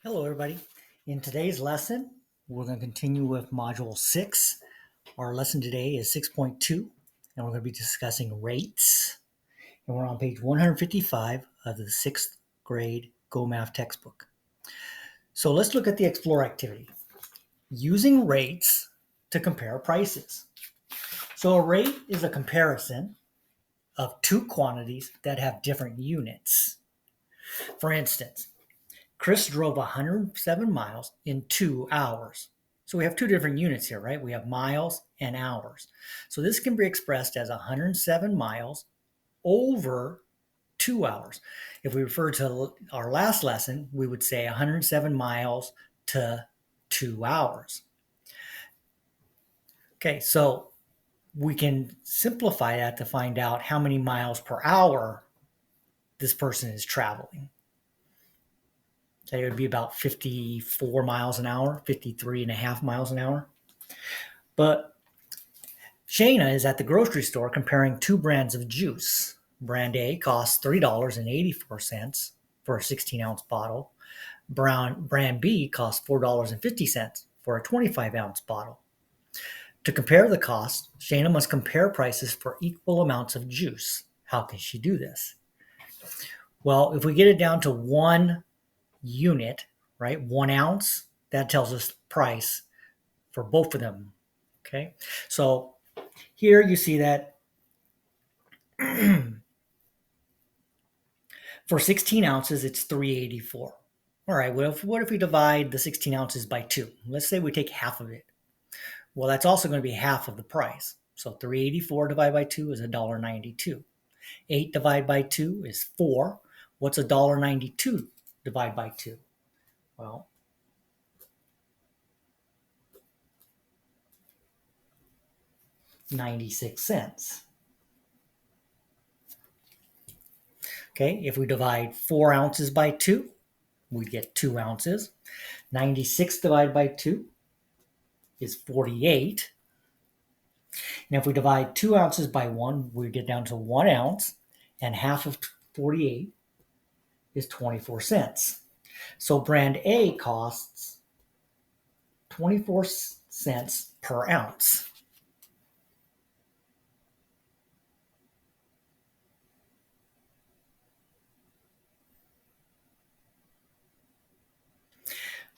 Hello, everybody. In today's lesson, we're going to continue with Module 6. Our lesson today is 6.2, and we're going to be discussing rates. And we're on page 155 of the 6th grade Go Math textbook. So let's look at the Explore activity. Using rates to compare prices. So a rate is a comparison of two quantities that have different units. For instance, Chris drove 107 miles in 2 hours. So we have two different units here, right? We have miles and hours. So this can be expressed as 107 miles over 2 hours. If we refer to our last lesson, we would say 107 miles to 2 hours. Okay, so we can simplify that to find out how many miles per hour this person is traveling. Okay, it would be about 54 miles an hour, 53 and a half miles an hour. But Shayna is at the grocery store comparing two brands of juice. Brand A costs $3.84 for a 16-ounce bottle. Brand B costs $4.50 for a 25-ounce bottle. To compare the cost, Shayna must compare prices for equal amounts of juice. How can she do this? Well, if we get it down to one unit, right, 1 ounce, that tells us price for both of them. Okay, so here you see that for 16 ounces, it's $3.84. All right, what if we divide the 16 ounces by 2? Let's say we take half of it. Well, that's also going to be half of the price. So $3.84 divided by 2 is $1.92. 8 divided by 2 is 4. What's $1.92 divided by 2? Well, 96 cents. Okay, if we divide 4 ounces by 2, we get 2 ounces. 96 divided by 2 is 48. And if we divide 2 ounces by 1, we get down to 1 ounce, and half of 48 is 24 cents. So brand A costs 24 cents per ounce.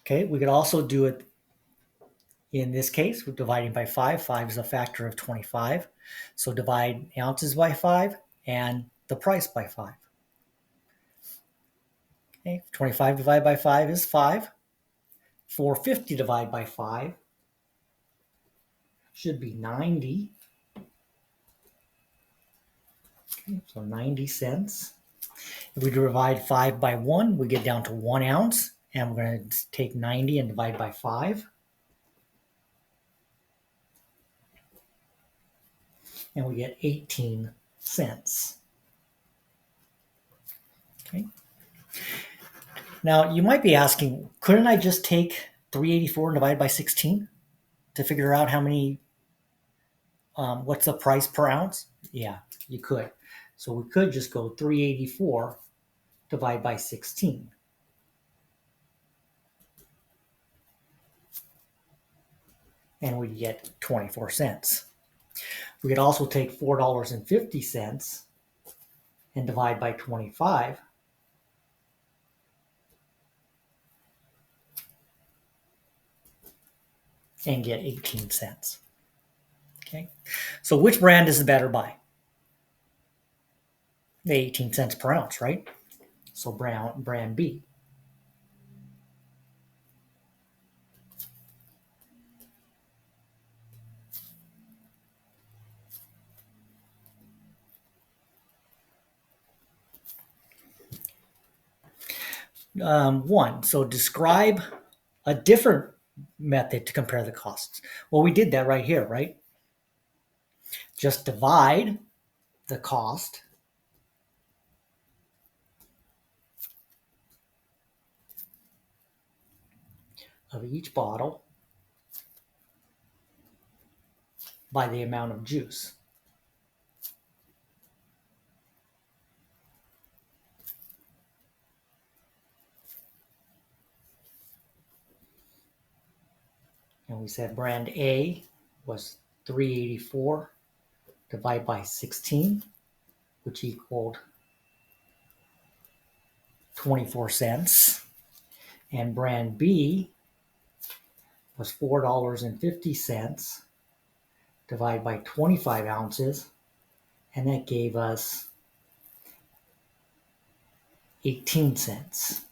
Okay, we could also do it in this case, we're dividing by 5. 5 is a factor of 25. So divide ounces by 5 and the price by 5. Okay, 25 divided by 5 is 5. 450 divided by 5 should be 90. Okay, so 90 cents. If we divide 5 by 1, we get down to 1 ounce. And we're going to take 90 and divide by 5. And we get 18 cents. Okay. Now, you might be asking, couldn't I just take 384 and divide by 16 to figure out how many, what's the price per ounce? Yeah, you could. So we could just go 384 divided by 16. And we get 24 cents. We could also take $4.50 and divide by 25. And get 18 cents. Okay, so which brand is the better buy? The 18 cents per ounce, right? So brand B. One, so describe a different method to compare the costs. Well, we did that right here, right? Just divide the cost of each bottle by the amount of juice. And we said brand A was $3.84 divided by 16, which equaled 24 cents. And brand B was $4.50 divided by 25 ounces, and that gave us 18 cents.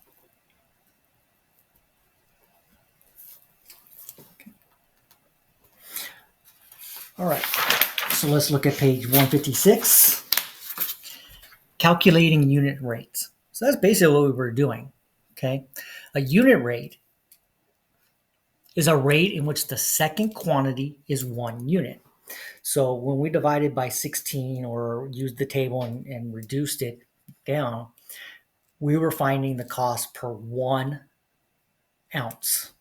All right, so let's look at page 156, calculating unit rates. So that's basically what we were doing, okay? A unit rate is a rate in which the second quantity is 1 unit. So when we divided by 16 or used the table and reduced it down, we were finding the cost per 1 ounce.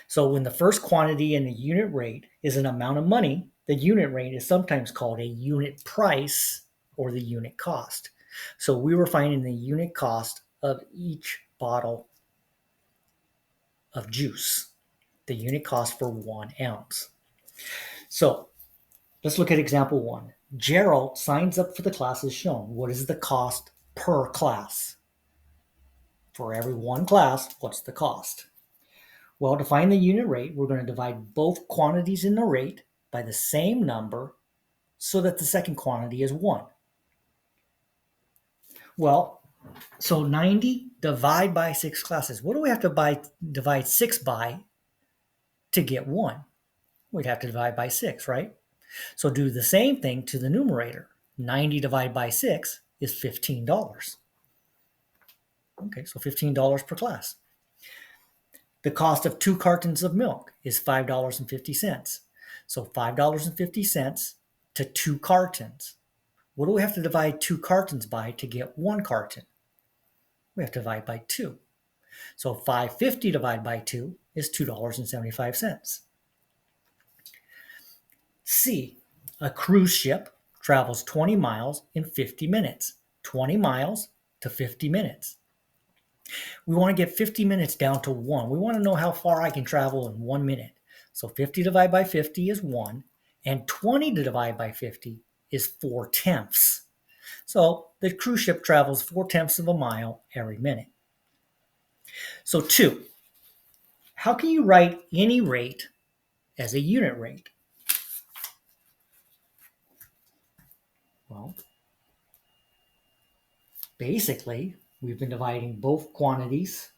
So when the first quantity in the unit rate is an amount of money, the unit rate is sometimes called a unit price or the unit cost. So we were finding the unit cost of each bottle of juice, the unit cost for 1 ounce. So let's look at example 1. Gerald signs up for the class as shown. What is the cost per class? For every one class, what's the cost? Well, to find the unit rate, we're going to divide both quantities in the rate by the same number so that the second quantity is 1. Well, so 90 divide by 6 classes. What do we have to divide 6 by to get 1? We'd have to divide by 6, right? So do the same thing to the numerator. 90 divided by 6 is $15. Okay, so $15 per class. The cost of 2 cartons of milk is $5.50. So $5.50 to 2 cartons. What do we have to divide 2 cartons by to get 1 carton? We have to divide by 2. So $5.50 divided by 2 is $2.75. C, a cruise ship travels 20 miles in 50 minutes. 20 miles to 50 minutes. We want to get 50 minutes down to 1. We want to know how far I can travel in 1 minute. So 50 divided by 50 is 1, and 20 to divide by 50 is 4/10. So the cruise ship travels 4/10 of a mile every minute. So 2, how can you write any rate as a unit rate? Well, basically, we've been dividing both quantities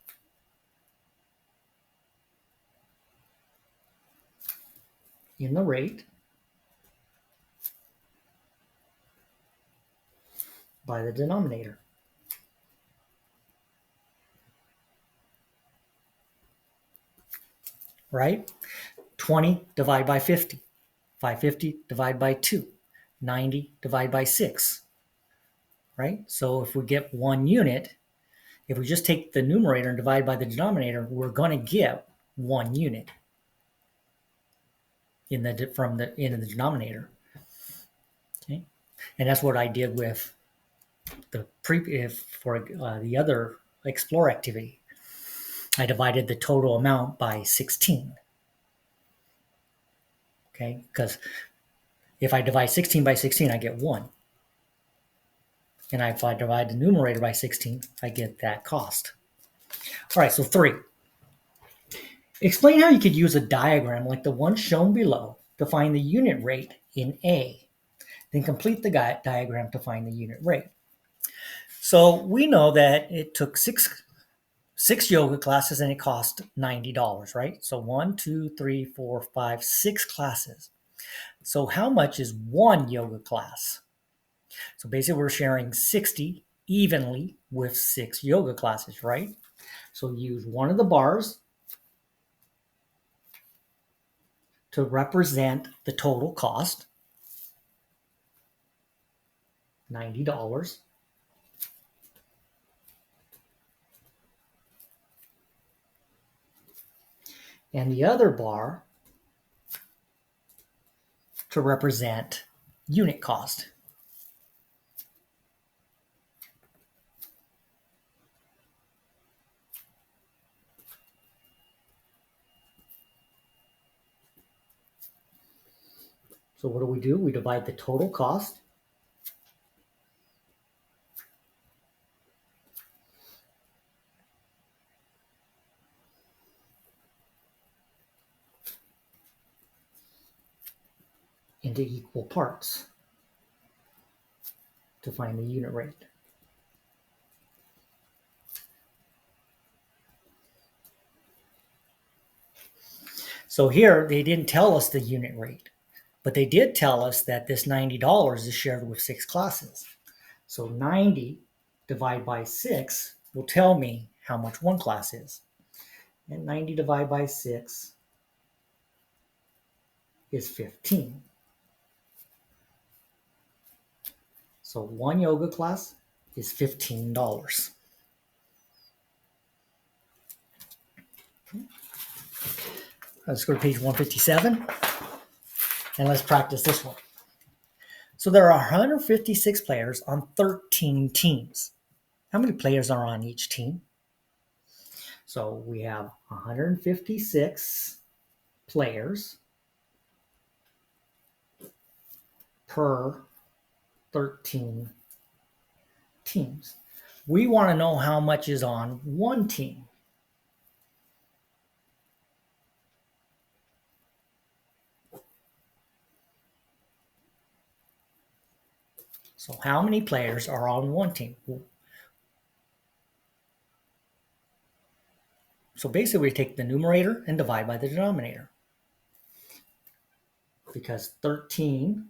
in the rate by the denominator. Right? 20 divided by 50. 550 divided by 2. 90 divided by 6. Right? So if we get 1 unit, if we just take the numerator and divide by the denominator, we're going to get 1 unit in the denominator. Okay? And that's what I did with the other explore activity. I divided the total amount by 16. Okay? Because if I divide 16 by 16, I get 1. And if I divide the numerator by 16, I get that cost. All right, so 3. Explain how you could use a diagram like the one shown below to find the unit rate in A. Then complete the diagram to find the unit rate. So we know that it took six yoga classes and it cost $90, right? So 1, 2, 3, 4, 5, 6 classes. So how much is 1 yoga class? So basically we're sharing 60 evenly with 6 yoga classes, right? So use one of the bars to represent the total cost, $90. And the other bar to represent unit cost. So what do? We divide the total cost into equal parts to find the unit rate. So here they didn't tell us the unit rate, but they did tell us that this $90 is shared with 6 classes. So 90 divided by 6 will tell me how much one class is. And 90 divided by 6 is 15. So one yoga class is $15. Let's go to page 157 and let's practice this one. So there are 156 players on 13 teams. How many players are on each team? So we have 156 players per 13 teams. We want to know how much is on one team. So how many players are on one team? So basically we take the numerator and divide by the denominator. Because 13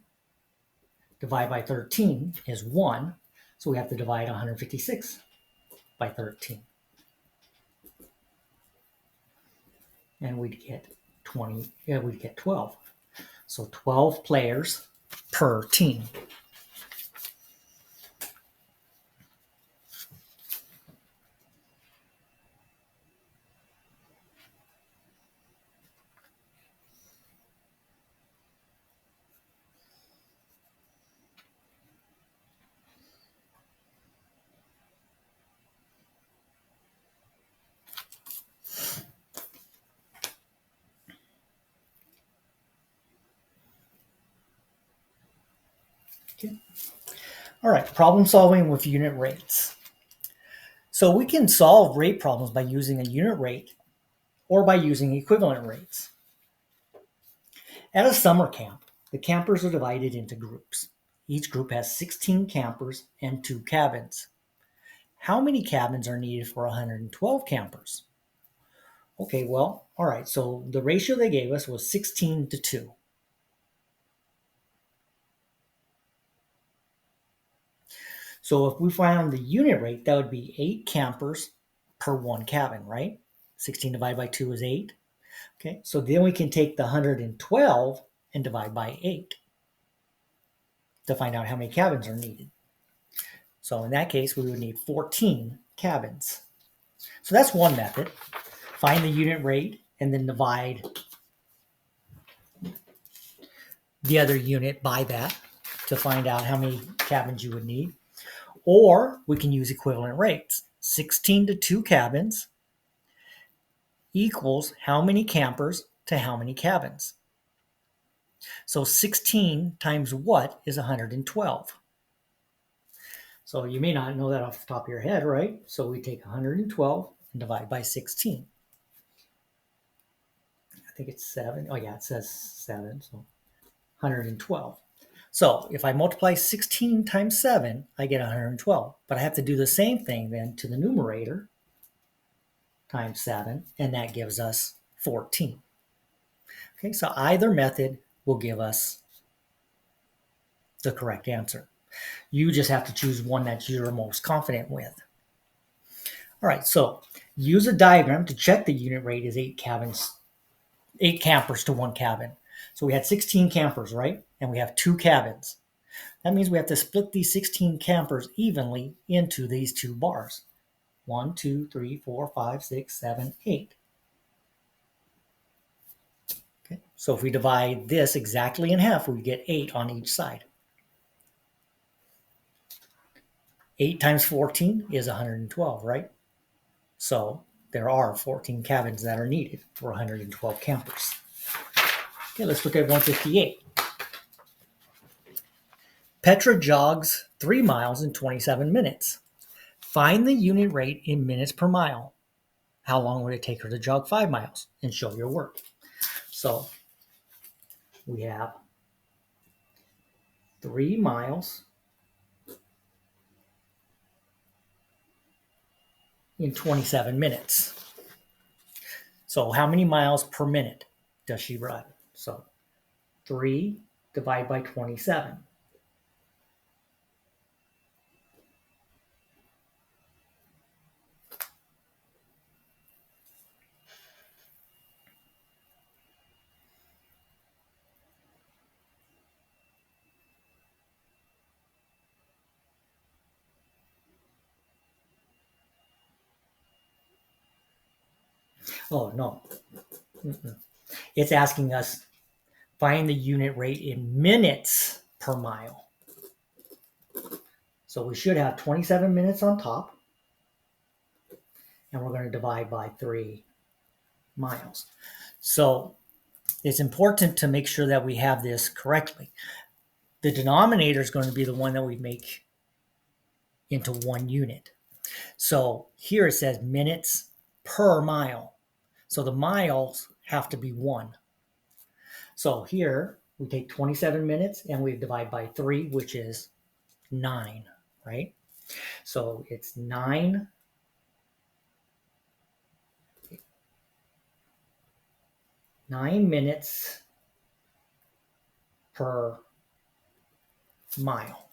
divided by 13 is 1, so we have to divide 156 by 13. And we'd get 12. So 12 players per team. Okay. All right, problem solving with unit rates. So we can solve rate problems by using a unit rate or by using equivalent rates. At a summer camp, the campers are divided into groups. Each group has 16 campers and 2 cabins. How many cabins are needed for 112 campers? Okay, well, all right, so the ratio they gave us was 16 to 2. So if we found the unit rate, that would be 8 campers per 1 cabin, right? 16 divided by 2 is 8. Okay, so then we can take the 112 and divide by 8 to find out how many cabins are needed. So in that case, we would need 14 cabins. So that's one method. Find the unit rate and then divide the other unit by that to find out how many cabins you would need. Or we can use equivalent rates. 16 to 2 cabins equals how many campers to how many cabins. So 16 times what is 112? So you may not know that off the top of your head, right? So we take 112 and divide by 16. I think it's 7. Oh yeah, it says 7, so 112. So if I multiply 16 times 7, I get 112. But I have to do the same thing then to the numerator times 7, and that gives us 14. Okay, so either method will give us the correct answer. You just have to choose one that you're most confident with. All right, so use a diagram to check the unit rate is 8 campers to 1 cabin. So we had 16 campers, right? And we have 2 cabins. That means we have to split these 16 campers evenly into these 2 bars. 1, 2, 3, 4, 5, 6, 7, 8. Okay, so if we divide this exactly in half, we get 8 on each side. 8 times 14 is 112, right? So there are 14 cabins that are needed for 112 campers. Okay, let's look at 158. Petra jogs 3 miles in 27 minutes. Find the unit rate in minutes per mile. How long would it take her to jog 5 miles? And show your work. So we have 3 miles in 27 minutes. So how many miles per minute does she run? So 3 divided by 27. Oh, no. It's asking us find the unit rate in minutes per mile. So we should have 27 minutes on top. And we're going to divide by 3 miles. So it's important to make sure that we have this correctly. The denominator is going to be the one that we make into 1 unit. So here it says minutes per mile. So the miles have to be 1. So here we take 27 minutes and we divide by 3, which is 9, right? So it's 9 minutes per mile.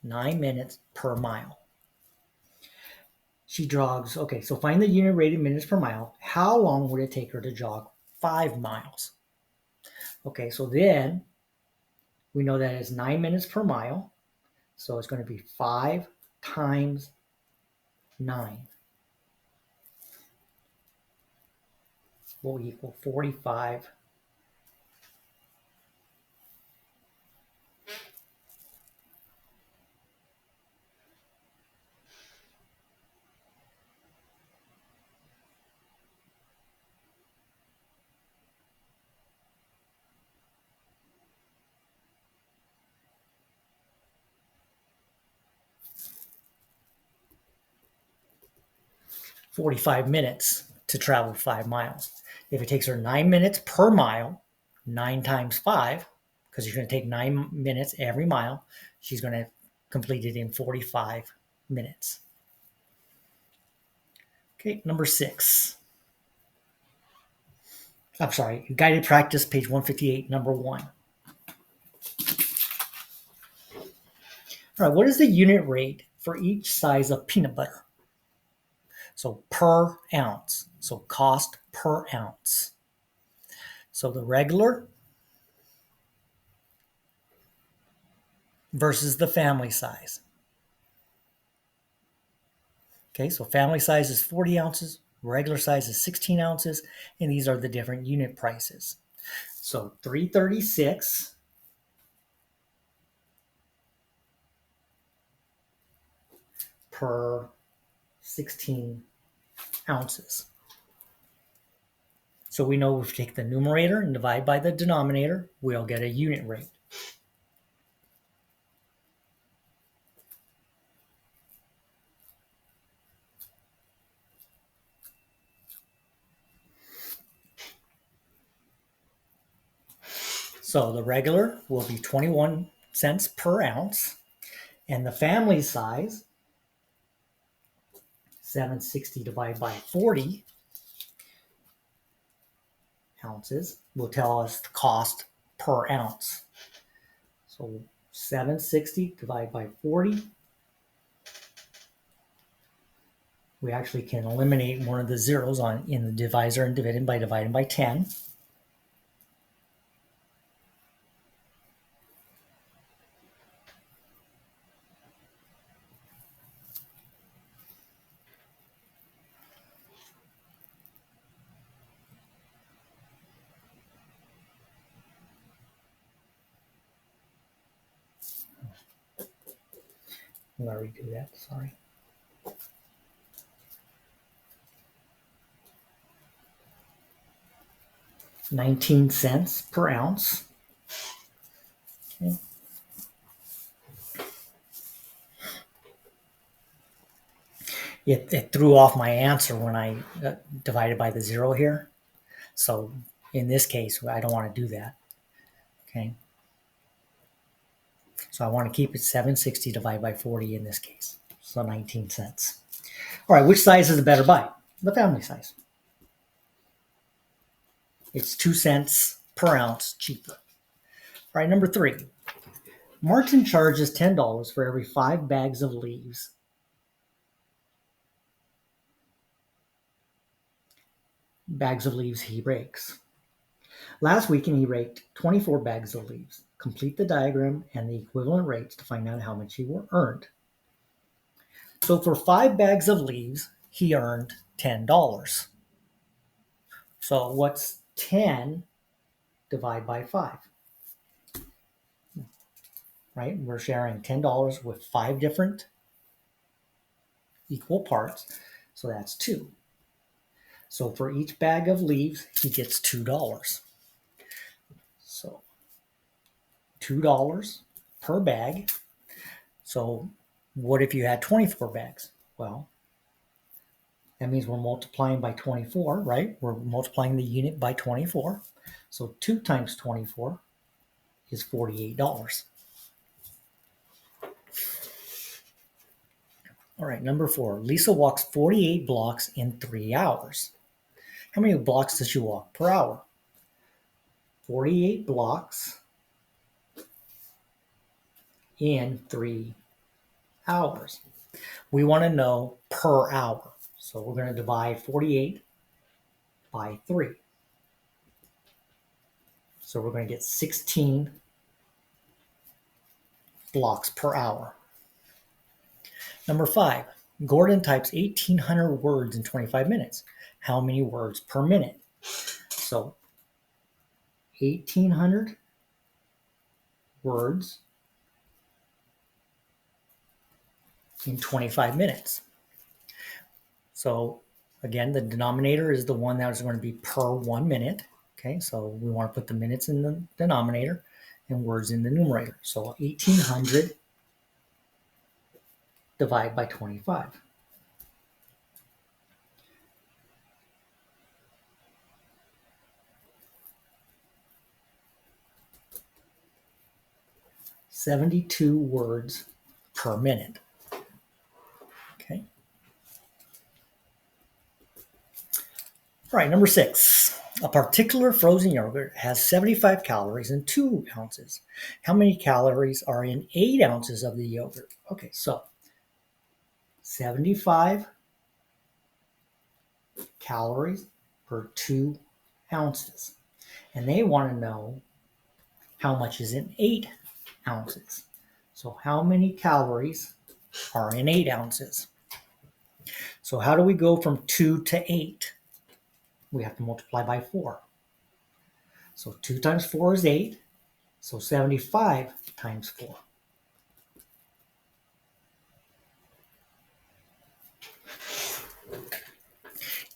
9 minutes per mile. She jogs, okay, so find the unit rate in minutes per mile. How long would it take her to jog 5 miles? Okay, so then we know that it's 9 minutes per mile. So it's going to be 5 times 9 will equal 45. Minutes to travel 5 miles. If it takes her 9 minutes per mile, 9 times 5, because you're going to take 9 minutes every mile, she's going to complete it in 45 minutes. Okay, number 6. I'm sorry, guided practice, page 158, number 1. All right, what is the unit rate for each size of peanut butter? So per ounce. So cost per ounce. So the regular versus the family size. Okay, so family size is 40 ounces, regular size is 16 ounces, and these are the different unit prices. So $3.36 per 16 ounces. So we know if we take the numerator and divide by the denominator, we'll get a unit rate. So the regular will be 21 cents per ounce, and the family size, 760 divided by 40 ounces, will tell us the cost per ounce. So 760 divided by 40. We actually can eliminate one of the zeros in the divisor and divide by dividing by 10. I'm going to redo that, sorry. $0.19 per ounce. Okay. it threw off my answer when I divided by the 0 here. So in this case, I don't want to do that. Okay. So I want to keep it 760 divided by 40 in this case. So 19 cents. All right, which size is the better buy? The family size. It's 2 cents per ounce cheaper. All right, number 3. Martin charges $10 for every 5 bags of leaves. Bags of leaves he rakes. Last weekend he raked 24 bags of leaves. Complete the diagram and the equivalent rates to find out how much he earned. So for 5 bags of leaves, he earned $10. So what's 10 divided by 5? Right? We're sharing $10 with 5 different equal parts. So that's 2. So for each bag of leaves, he gets $2. So $2 per bag. So what if you had 24 bags? Well, that means we're multiplying by 24, right? We're multiplying the unit by 24. So 2 times 24 is $48. All right, number 4. Lisa walks 48 blocks in 3 hours. How many blocks does she walk per hour? 48 blocks in 3 hours. We want to know per hour. So we're going to divide 48 by 3. So we're going to get 16 blocks per hour. Number 5. Gordon types 1,800 words in 25 minutes. How many words per minute? So 1,800 words in 25 minutes. So again, the denominator is the one that is going to be per 1 minute. Okay, so we want to put the minutes in the denominator and words in the numerator. So 1,800 divided by 25. $72 words per minute. Okay. All right, number 6. A particular frozen yogurt has 75 calories in 2 ounces. How many calories are in 8 ounces of the yogurt? Okay, so 75 calories per 2 ounces. And they want to know how much is in 8 ounces. So how many calories are in 8 ounces? So how do we go from 2 to 8? We have to multiply by 4. So 2 times 4 is 8. So 75 times 4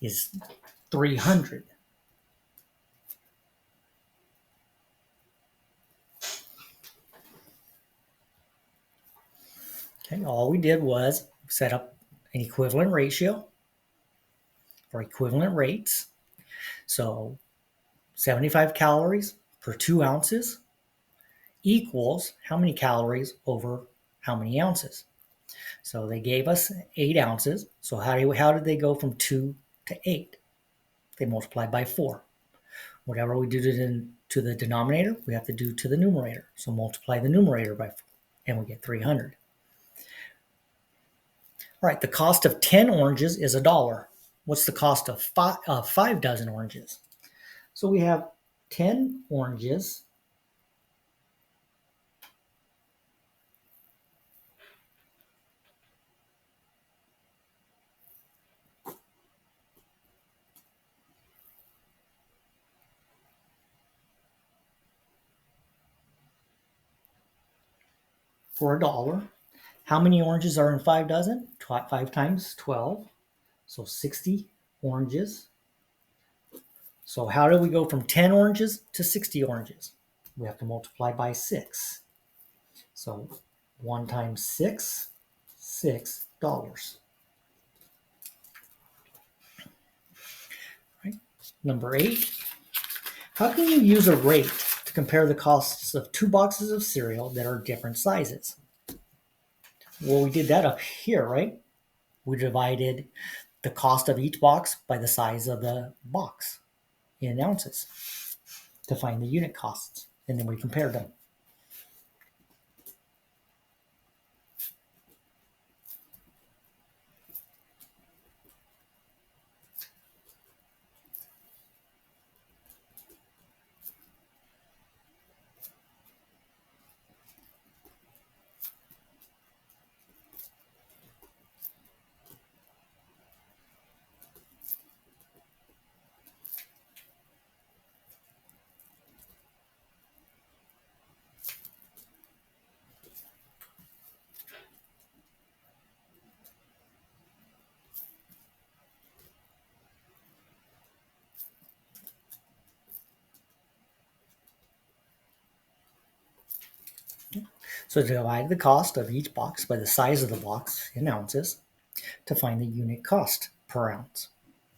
is 300. Okay, all we did was set up an equivalent ratio or equivalent rates. So 75 calories per 2 ounces equals how many calories over how many ounces. So they gave us 8 ounces. So how did they go from 2 to 8? They multiplied by 4. Whatever we do to the denominator, we have to do to the numerator. So multiply the numerator by 4, and we get 300. All right, the cost of 10 oranges is $1. What's the cost of 5 dozen oranges? So we have 10 oranges for $1. How many oranges are in 5 dozen? 5 times 12, so 60 oranges. So how do we go from 10 oranges to 60 oranges? We have to multiply by 6. So 1 times 6, $6. Number 8, how can you use a rate to compare the costs of 2 boxes of cereal that are different sizes? Well, we did that up here, right? We divided the cost of each box by the size of the box in ounces to find the unit costs, and then we compared them. So divide the cost of each box by the size of the box in ounces to find the unit cost per ounce.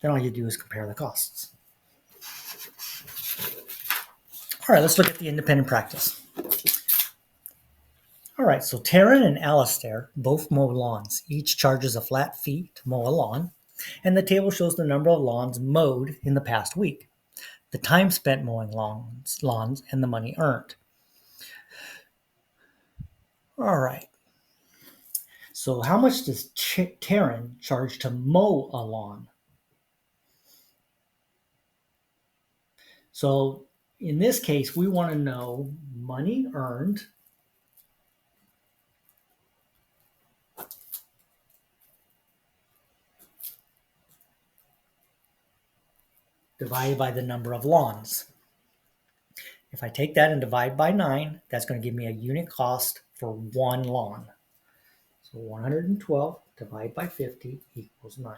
Then all you do is compare the costs. All right, let's look at the independent practice. All right, so Taryn and Alistair both mow lawns. Each charges a flat fee to mow a lawn, and the table shows the number of lawns mowed in the past week, the time spent mowing lawns, and the money earned. All right, so how much does Taryn charge to mow a lawn? So in this case, we want to know money earned divided by the number of lawns. If I take that and divide by 9, that's going to give me a unit cost for one lawn. So 112 divided by 50 equals 9.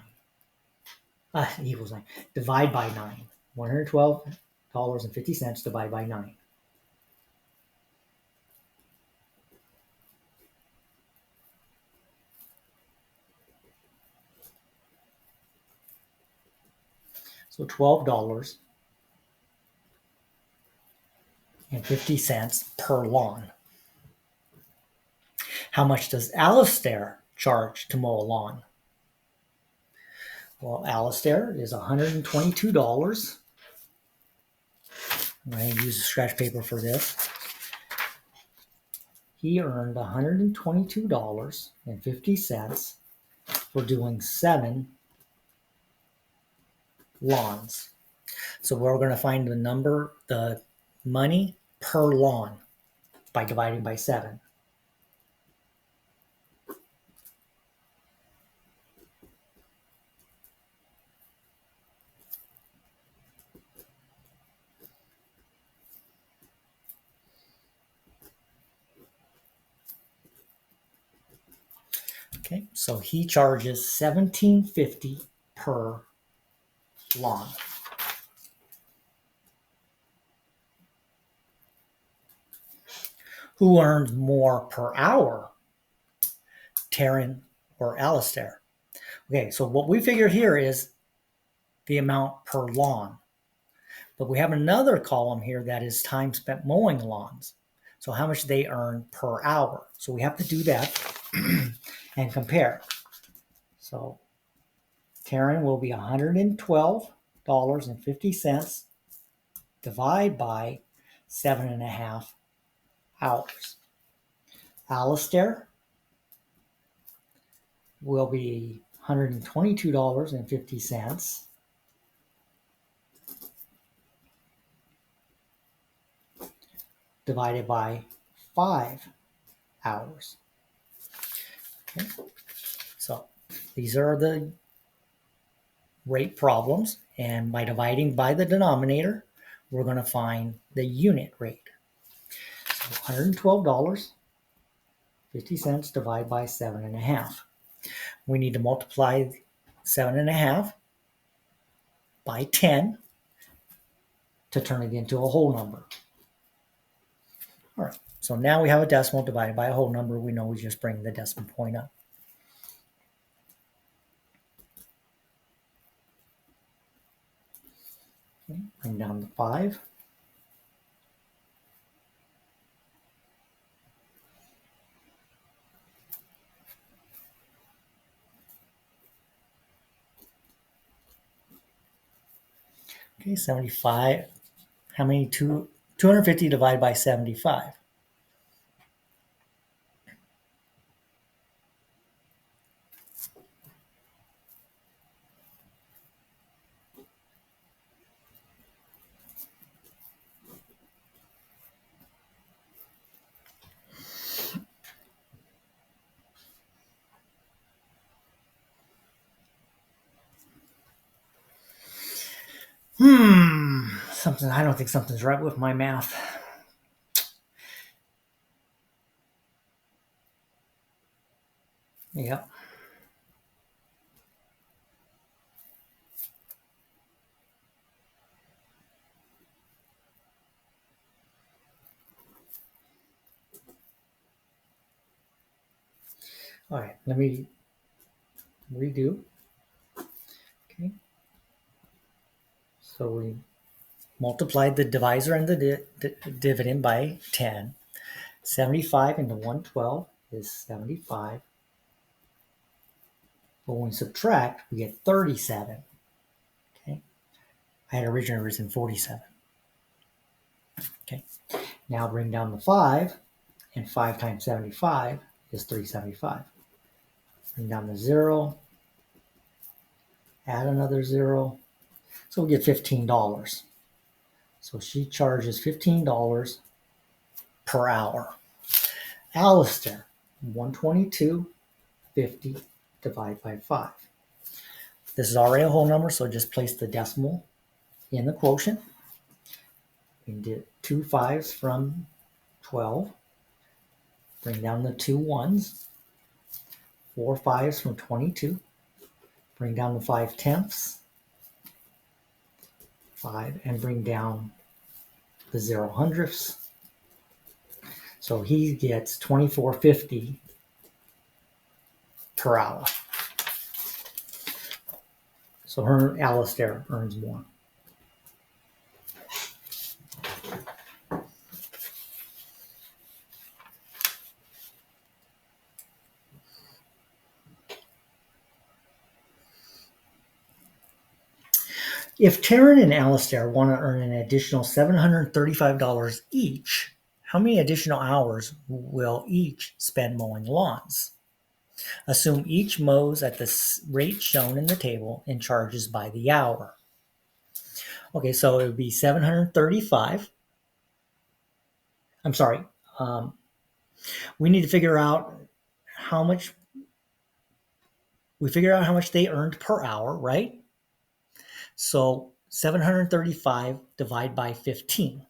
Equals 9. Divide by 9. $112.50 divided by 9. So $12.50 per lawn. How much does Alistair charge to mow a lawn? Well, Alistair is $122. I'm going to use a scratch paper for this. He earned $122.50 for doing 7 lawns. So we're going to find the money per lawn by dividing by 7. Okay, so he charges $17.50 per lawn. Who earns more per hour, Taryn or Alistair? Okay, so what we figure here is the amount per lawn. But we have another column here that is time spent mowing lawns. So how much they earn per hour. So we have to do that and compare. So Taryn will be $112.50 divide by 7.5 hours. Alistair will be $122.50 divided by 5 hours. Okay. So these are the rate problems, and by dividing by the denominator, we're going to find the unit rate. So $112.50 divided by 7.5. We need to multiply 7.5 by 10 to turn it into a whole number. All right, so now we have a decimal divided by a whole number. We know we just bring the decimal point up. Okay, bring down the 5. Okay, 75. How many? 250 divided by 75. I don't think something's right with my math. Yep. All right, let me redo. Okay. So we multiplied the divisor and the dividend by 10. 75 into 112 is 75. But when we subtract, we get 37. Okay. I had originally written 47. Okay. Now bring down the 5, and 5 times 75 is 375. Bring down the 0, add another 0. So we get $15. So she charges $15 per hour. Alistair, 122.50 divided by 5. This is already a whole number, so just place the decimal in the quotient. We did 2 5s from 12. Bring down the 2 1s. 4 5s from 22. Bring down the 5 tenths. 5, and bring down the 0 hundredths. So he gets $24.50 per hour. So Alistair earns more. If Taryn and Alistair want to earn an additional $735 each, how many additional hours will each spend mowing lawns? Assume each mows at the rate shown in the table and charges by the hour. Okay, so it would be 735. I'm sorry. We need to figure out how much they earned per hour, right? So 735 divided by 15.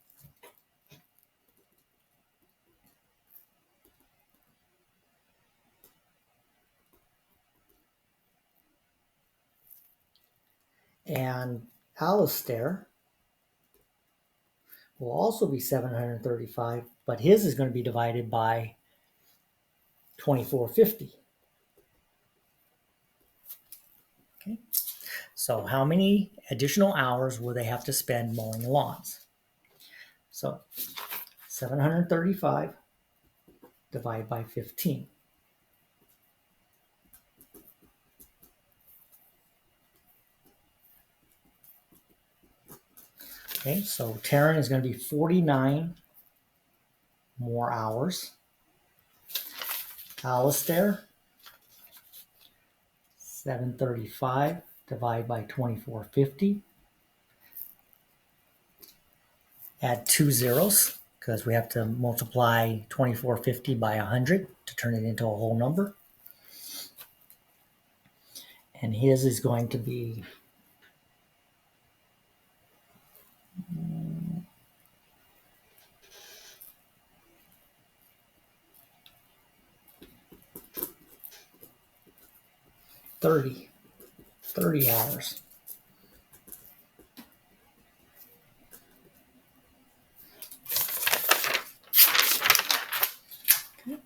And Alistair will also be 735, but his is going to be divided by 2450. Okay. So how many additional hours will they have to spend mowing lawns? So 735 divided by 15. Okay, so Taryn is going to be 49 more hours. Alistair, 735 divided by 2450. Add 2 zeros because we have to multiply 2450 by 100 to turn it into a whole number. And his is going to be thirty hours. Okay.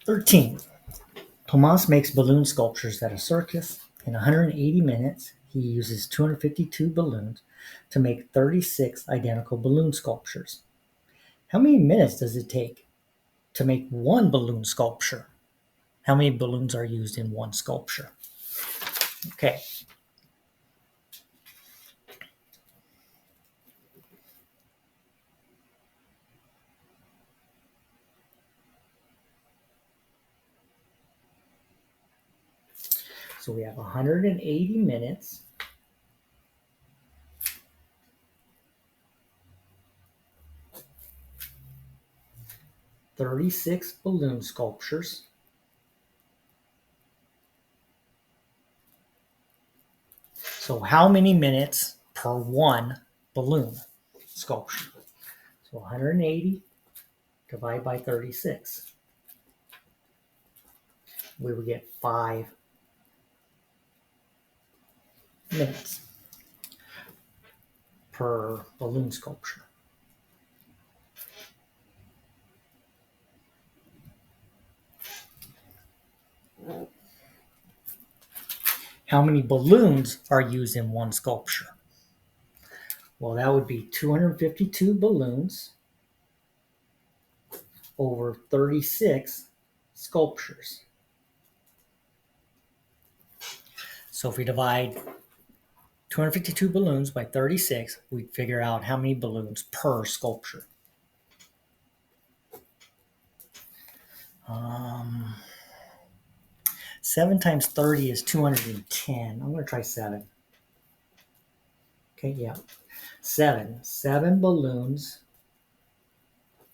13. Tomas makes balloon sculptures at a circus. In 180 minutes, he uses 252 balloons to make 36 identical balloon sculptures. How many minutes does it take to make one balloon sculpture? How many balloons are used in one sculpture? Okay. So we have 180 minutes. "36 balloon sculptures." So how many minutes per one balloon sculpture? So 180 divided by 36. We would get 5 minutes per balloon sculpture. How many balloons are used in one sculpture? Well, that would be 252 balloons over 36 sculptures. So if we divide 252 balloons by 36, we'd figure out how many balloons per sculpture. 7 times 30 is 210. I'm going to try 7. Okay, yeah. 7 balloons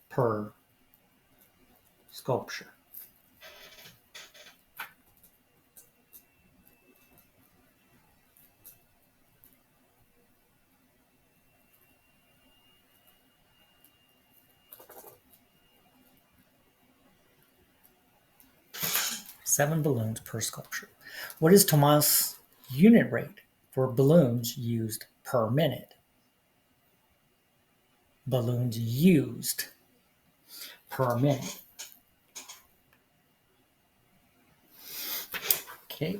per sculpture. Seven balloons per sculpture. What is Tomas' unit rate for balloons used per minute? Balloons used per minute. Okay,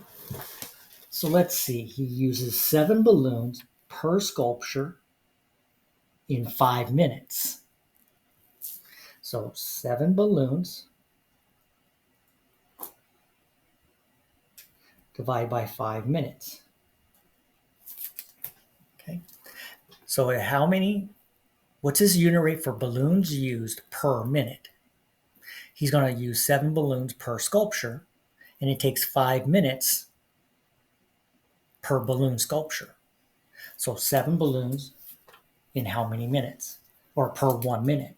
so let's see. He uses 7 balloons per sculpture in 5 minutes. So 7 balloons divided by 5 minutes. Okay, so what's his unit rate for balloons used per minute? He's going to use 7 balloons per sculpture, and it takes 5 minutes per balloon sculpture. So 7 balloons in how many minutes? Or per 1 minute.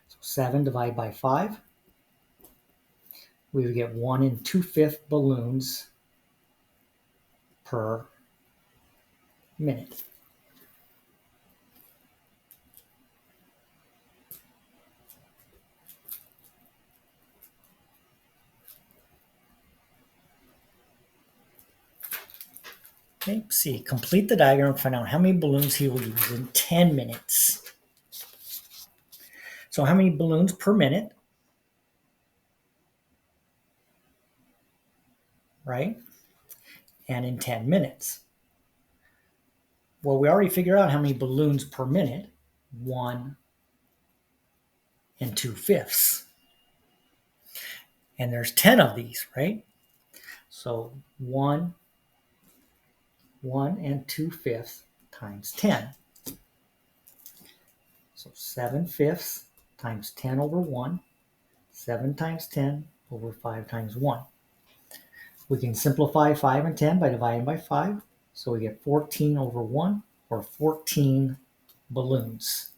So 7 divided by 5, we would get 1 2/5 balloons per minute. Okay, see, complete the diagram and find out how many balloons he will use in 10 minutes. So how many balloons per minute? Right? And in 10 minutes. Well, we already figured out how many balloons per minute. 1 2/5. And there's 10 of these, right? So 1 2/5 times 10. So 7/5 times 10 over 1. 7 times 10 over 5 times 1. We can simplify 5 and 10 by dividing by 5. So we get 14 over 1, or 14 balloons.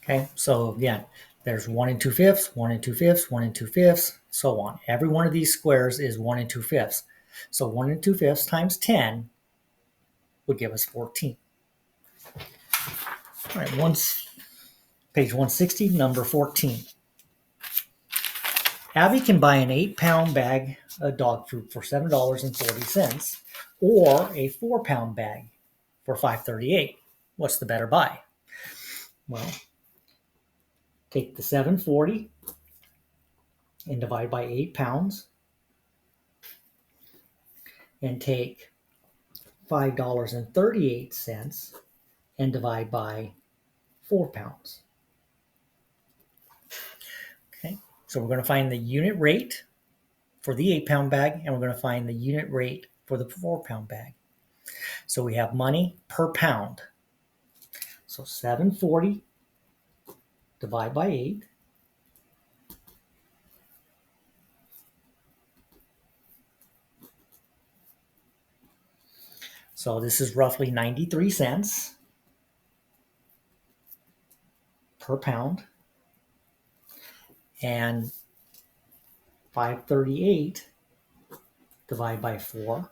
Okay, so again, there's 1 2/5, 1 2/5, 1 2/5, so on. Every one of these squares is 1 2/5. So 1 2/5 times 10 would give us 14. All right, page 160, number 14. Abby can buy an 8-pound bag of dog food for $7.40 or a 4-pound bag for $5.38. What's the better buy? Well, take the 740 and divide by 8 pounds, and take $5.38 and divide by 4 pounds. Okay, so we're going to find the unit rate for the 8-pound bag, and we're going to find the unit rate for the 4-pound bag. So we have money per pound. So 740 divided by 8. So this is roughly 93 cents per pound. And 538 divided by 4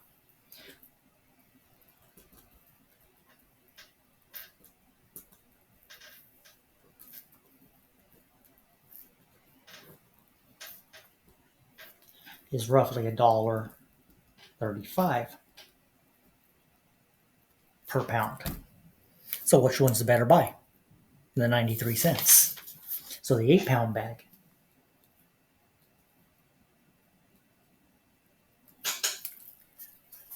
is roughly $1.35 per pound. So which one's the better buy? The 93 cents. So the 8-pound bag.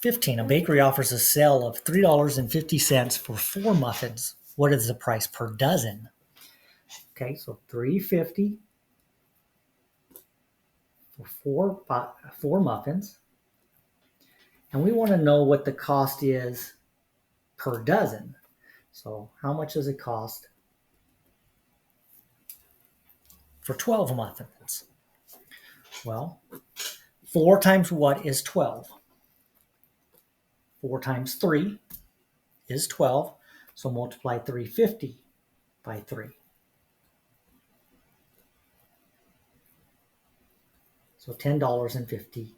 $15. A bakery offers a sale of $3.50 for 4 muffins. What is the price per dozen? Okay, so $3.50 for four muffins. And we want to know what the cost is per dozen. So how much does it cost for 12 muffins? Well, 4 times what is 12? 4 times 3 is 12. So multiply 350 by 3. So $10.50.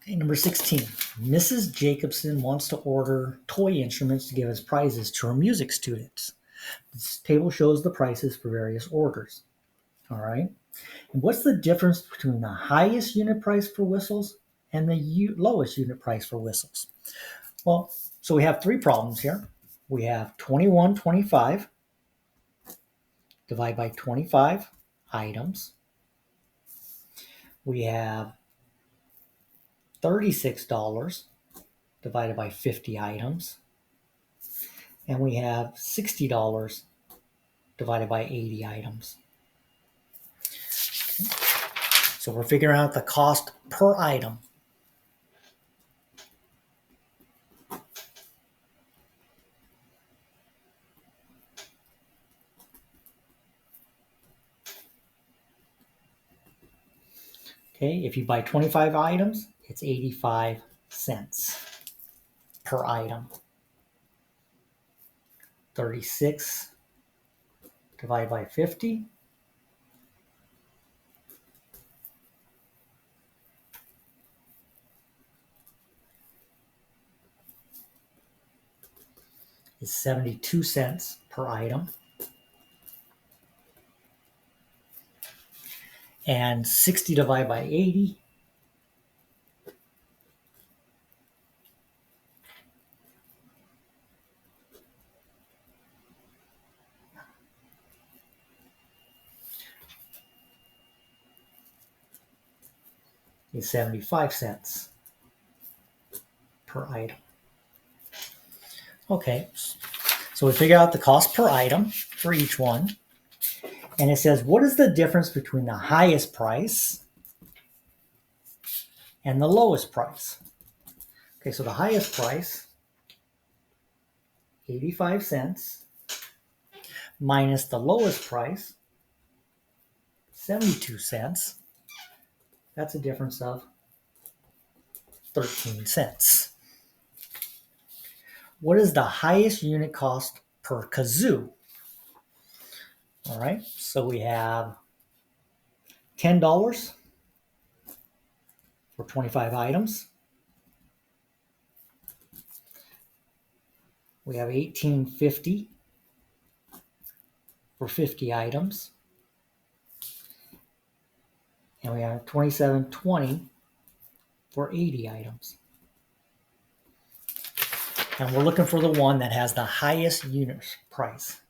Okay, number 16. Mrs. Jacobson wants to order toy instruments to give as prizes to her music students. This table shows the prices for various orders. All right. And what's the difference between the highest unit price for whistles and the lowest unit price for whistles? Well, so we have 3 problems here. We have 21.25 divided by 25 items. We have $36 divided by 50 items. And we have $60 divided by 80 items. Okay. So we're figuring out the cost per item. Okay, if you buy 25 items, it's 85 cents per item. 36 divided by 50 is 72 cents per item. And 60 divided by 80 is 75 cents per item. Okay, so we figure out the cost per item for each one. And it says, what is the difference between the highest price and the lowest price? Okay, so the highest price, 85 cents, minus the lowest price, 72 cents. That's a difference of 13 cents. What is the highest unit cost per kazoo? All right, so we have $10 for 25 items. We have $18.50 for 50 items. And we have $27.20 for 80 items. And we're looking for the one that has the highest unit price.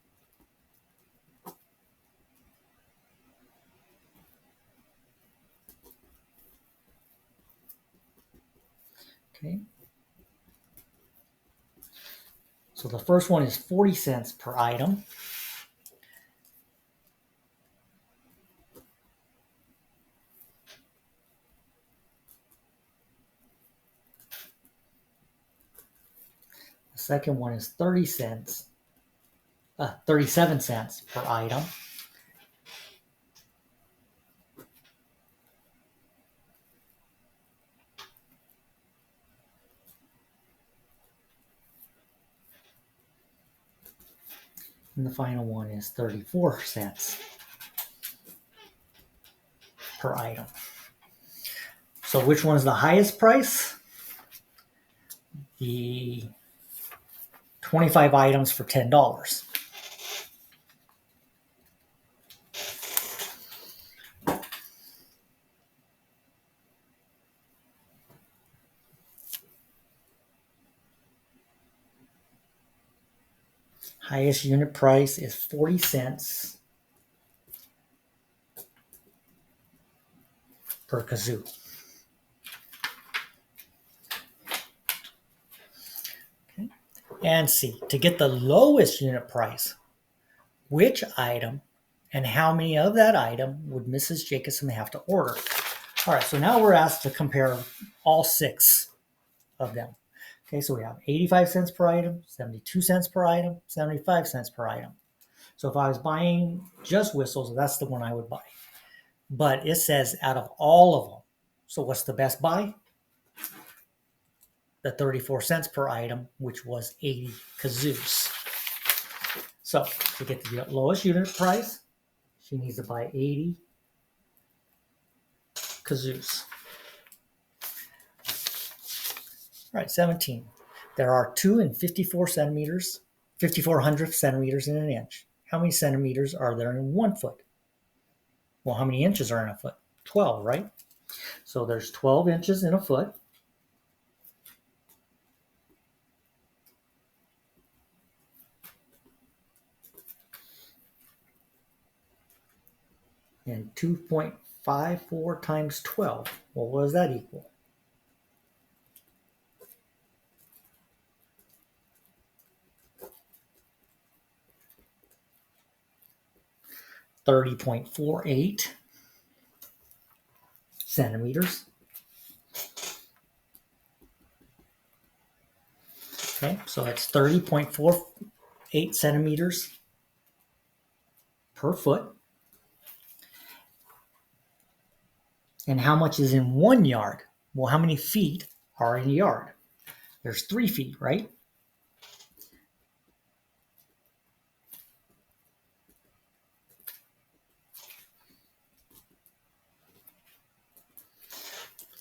Okay. So the first one is 40 cents per item. The second one is 37 cents per item. And the final one is 34 cents per item. So which one is the highest price? The 25 items for $10. Highest unit price is 40 cents per kazoo. Okay. And C, to get the lowest unit price, which item and how many of that item would Mrs. Jacobson have to order? All right, so now we're asked to compare all 6 of them. Okay, so we have 85 cents per item, 72 cents per item, 75 cents per item. So if I was buying just whistles, that's the one I would buy. But it says out of all of them. So what's the best buy? The 34 cents per item, which was 80 kazoos. So to get the lowest unit price, she needs to buy 80 kazoos. All right, 17. There are 2 and 54 centimeters, 5400 centimeters in an inch. How many centimeters are there in 1 foot? Well, how many inches are in a foot? 12, right? So there's 12 inches in a foot. And 2.54 times 12. Well, what does that equal? 30.48 centimeters. Okay, so that's 30.48 centimeters per foot. And how much is in 1 yard? Well, how many feet are in a yard? There's 3 feet, right?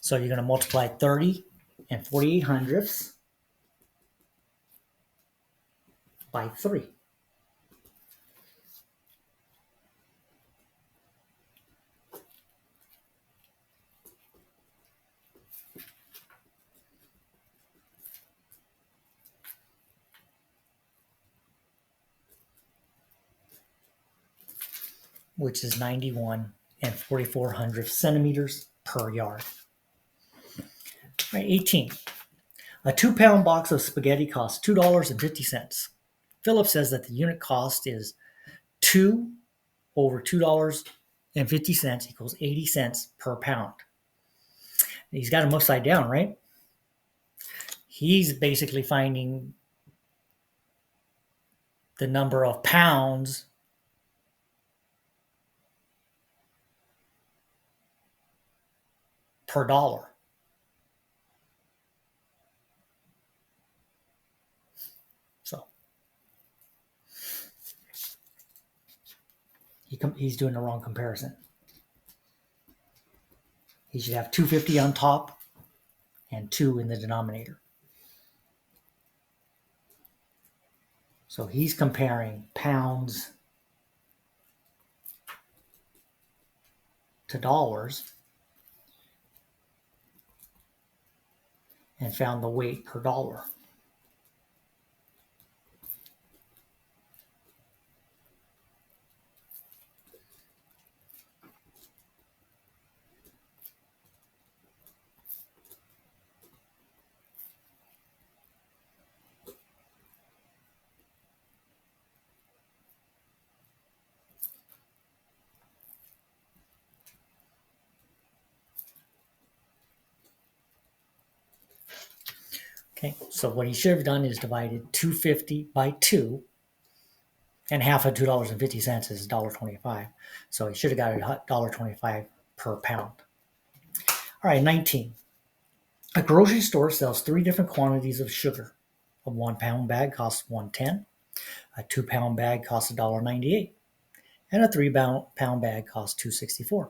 So you're going to multiply 30 and 48 hundredths by 3. Which is 91 and 44 hundredths centimeters per yard. Right, 18. A 2-pound box of spaghetti costs $2.50. Philip says that the unit cost is 2 over $2.50 equals 80 cents per pound. He's got them upside down, right? He's basically finding the number of pounds per dollar. So he's doing the wrong comparison. He should have 250 on top and 2 in the denominator. So he's comparing pounds to dollars. and found the weight per dollar. Okay, so what he should have done is divided 250 by 2, and half of $2.50 is $1.25. So he should have got $1.25 per pound. All right, 19. A grocery store sells 3 different quantities of sugar. A 1-pound bag costs $1.10, a 2-pound bag costs $1.98, and a 3-pound bag costs $2.64.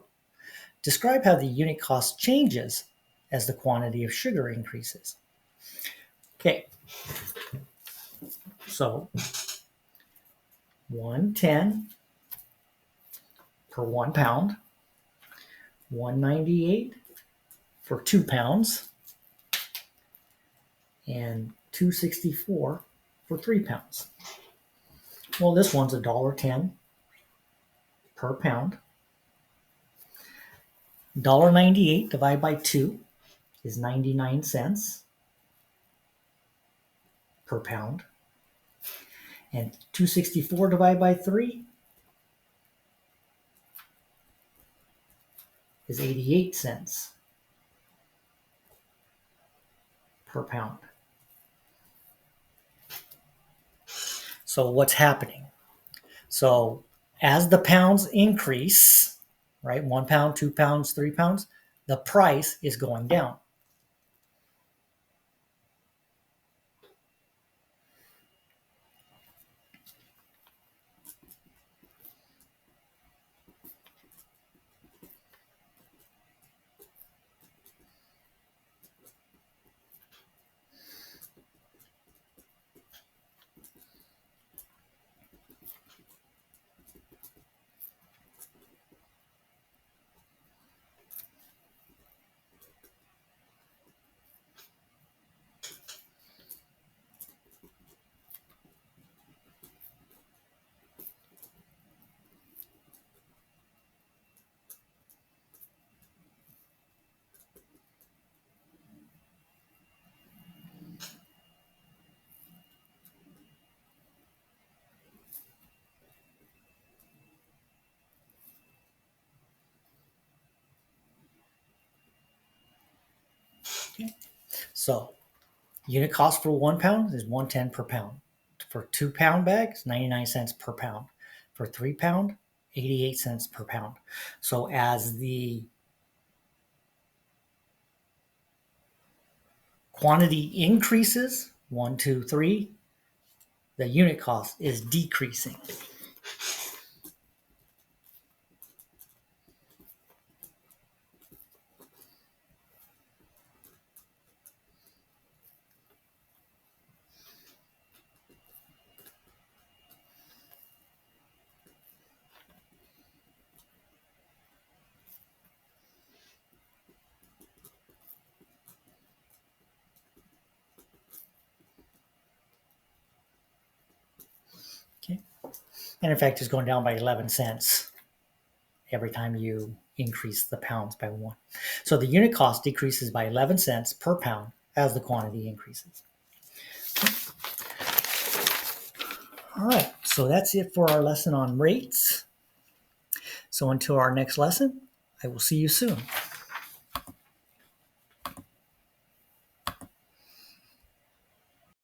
Describe how the unit cost changes as the quantity of sugar increases. Okay, so 110 per 1 pound, 198 for 2 pounds, and 264 for 3 pounds. Well, this one's $1.10 per pound. $1.98 divided by 2 is 99 cents per pound. And 264 divided by 3 is 88 cents per pound. So what's happening? So as the pounds increase, right, 1 pound, 2 pounds, 3 pounds, the price is going down. Okay. So unit cost for 1 pound is $1.10 per pound. For 2-pound bags, 99 cents per pound. For 3 pound, 88 cents per pound. So as the quantity increases, 1, 2, 3, the unit cost is decreasing. Okay. And in fact, it's going down by 11 cents every time you increase the pounds by 1. So the unit cost decreases by 11 cents per pound as the quantity increases. All right, so that's it for our lesson on rates. So until our next lesson, I will see you soon.